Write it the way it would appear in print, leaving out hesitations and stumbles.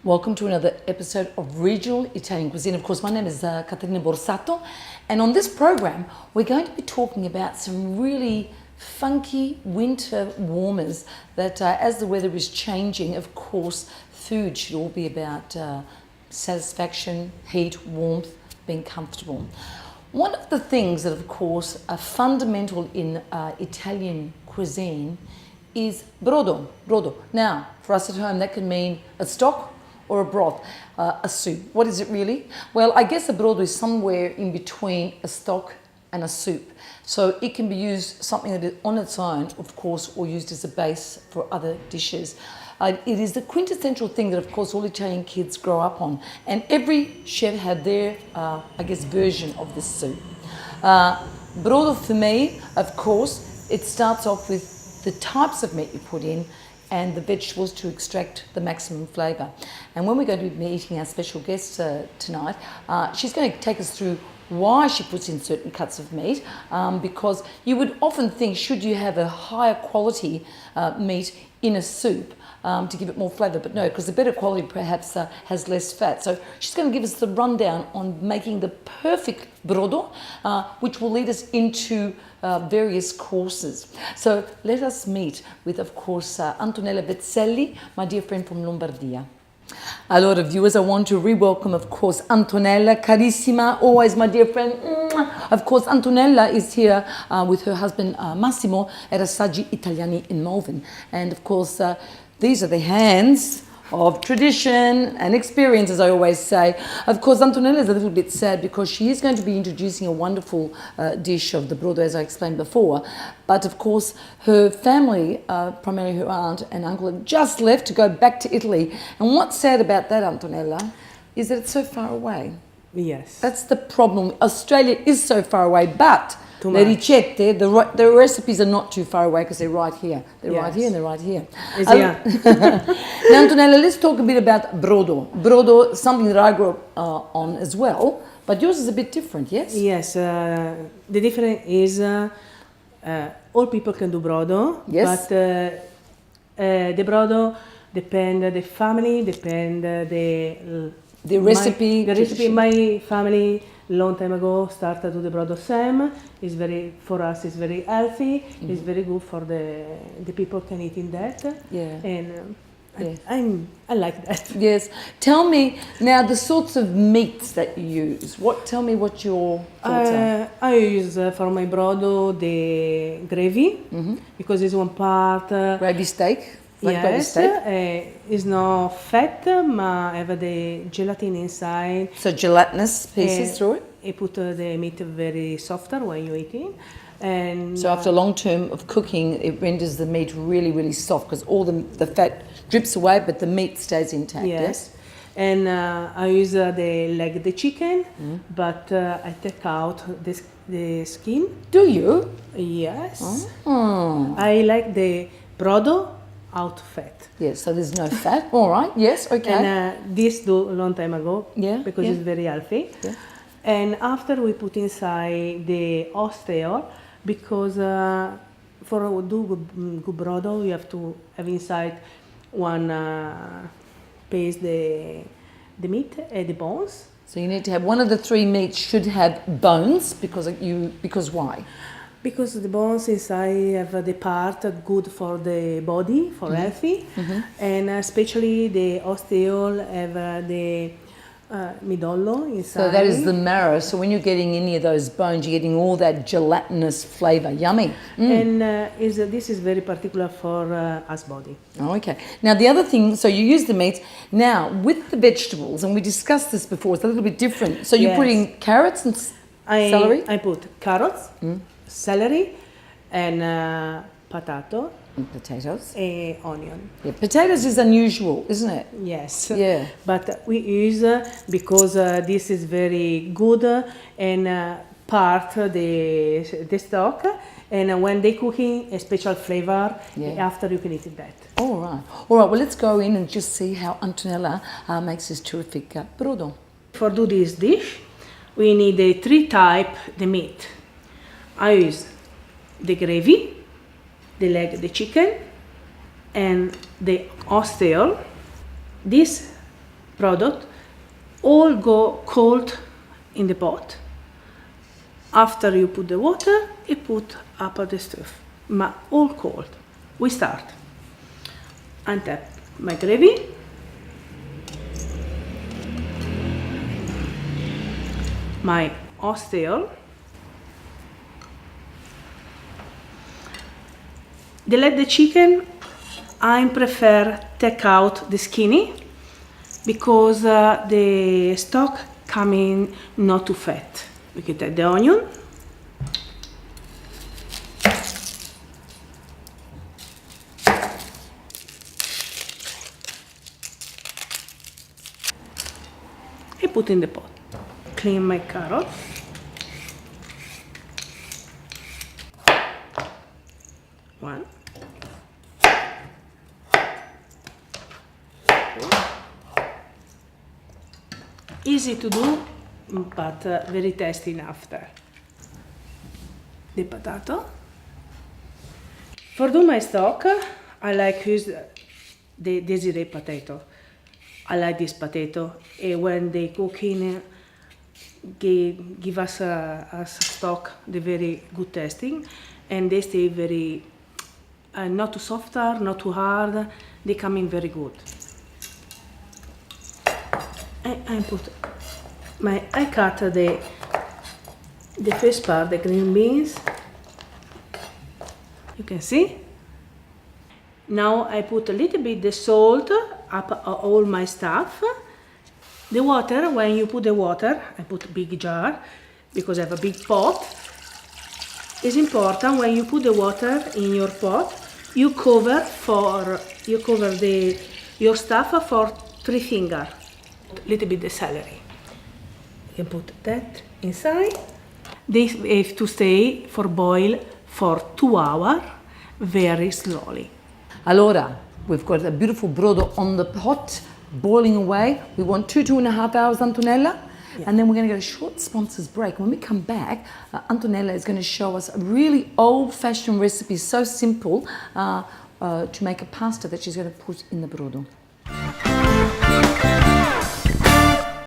Welcome to another episode of Regional Italian Cuisine. Of course, my name is Caterina Borsato, and on this program, we're going to be talking about some really funky winter warmers that as the weather is changing, of course, food should all be about satisfaction, heat, warmth, being comfortable. One of the things that, of course, are fundamental in Italian cuisine is brodo. Now, for us at home, that can mean a stock or a broth, a soup. What is it really? Well, I guess a brodo is somewhere in between a stock and a soup. So it can be used something that is on its own, of course, or used as a base for other dishes. It is the quintessential thing that, of course, all Italian kids grow up on. And every chef had their, version of this soup. Brodo for me, of course, it starts off with the types of meat you put in and the vegetables to extract the maximum flavour. And when we're going to be meeting our special guest tonight, she's going to take us through why she puts in certain cuts of meat, because you would often think, should you have a higher quality meat in a soup to give it more flavour, but no, because the better quality perhaps has less fat. So she's going to give us the rundown on making the perfect brodo, which will lead us into various courses. So let us meet with, of course, Antonella Bezzelli, my dear friend from Lombardia. Allora, viewers, I want to re-welcome, of course, Antonella, carissima, always my dear friend. Of course, Antonella is here with her husband Massimo at Assaggi Italiani in Melbourne. And, of course, these are the hands of tradition and experience, as I always say. Of course, Antonella is a little bit sad because she is going to be introducing a wonderful dish of the brodo, as I explained before. But, of course, her family, primarily her aunt and uncle, have just left to go back to Italy. And what's sad about that, Antonella, is that it's so far away. Yes. That's the problem. Australia is so far away, but Too the much. ricette, the recipes are not too far away because they're right here. They're right Yes. here and they're right here. Yeah. Now, Antonella, let's talk a bit about brodo. Brodo, something that I grew up on as well, but yours is a bit different, yes? Yes. The difference is all people can do brodo. Yes. But the brodo depend the family, depend The recipe. The recipe. My family long time ago started to do the brodo same. It's very, for us, it's very healthy. Mm-hmm. It's very good for the people can eat in that. Yeah. And Yes. I like that. Yes. Tell me now the sorts of meats that you use. Tell me what your thoughts are. I use for my brodo the gravy, because it's one part. Gravy steak. Like gravy Yes, steak. it's no fat, but have the gelatin inside. So gelatinous pieces through it. It put the meat very softer when you eat it. And So after a long term of cooking, it renders the meat really, really soft because all the fat drips away, but the meat stays intact. Yes. And I use the chicken, but I take out the skin. Do you? Yes. Oh. I like the brodo out fat. Yes. So there's no fat. All right. Yes. Okay. And this do a long time ago. Yeah, Because yeah. it's very healthy. Yeah. And after we put inside the osteo, because for do good brodo, you have to have inside one piece the meat and the bones. So you need to have one of the three meats should have bones because why? Because the bones inside have the part good for the body, for healthy, and especially the osteo have the midollo inside. So that is the marrow. So when you're getting any of those bones, you're getting all that gelatinous flavour. Yummy. And this is very particular for us body. Oh, okay. Now the other thing, so you use the meats. Now with the vegetables, and we discussed this before, it's a little bit different. So you're Yes. putting carrots and celery? I put carrots, celery, and potato, And potatoes. and onion. Yeah, potatoes is unusual, isn't it? Yes. Yeah. But we use because this is very good and part the stock. And when they cooking a special flavor, after you can eat that. All right. All right. Well, let's go in and just see how Antonella makes this terrific brodo. For do this dish, we need the three type the meat. I use the gravy, the leg, the chicken, and the osteo. This product, all go cold in the pot. After you put the water, you put up at the stove, but all cold. We start. And tap my gravy. My ostiol. They let the chicken, I prefer take out the skinny because the stock come in not too fat. We can take the onion. And put in the pot. Clean my carrots. One. Easy to do, but very tasty after. The potato. For do my stock, I like use the Desiree potato. I like this potato, and when they cooking, give us a stock, the very good tasting, and they stay very not too soft, not too hard. They come in very good. I cut the first part, the green beans. You can see. Now I put a little bit the salt up all my stuff. The water, when you put the water, I put a big jar because I have a big pot. It's important when you put the water in your pot, you cover your stuff for 3 fingers. A little bit the celery. You can put that inside. They have to stay for boil for 2 hours, very slowly. Allora, we've got a beautiful brodo on the pot, boiling away. We want 2.5 hours, Antonella. Yeah. And then we're going to get a short sponsors break. When we come back, Antonella is going to show us a really old-fashioned recipe, so simple, to make a pasta that she's going to put in the brodo.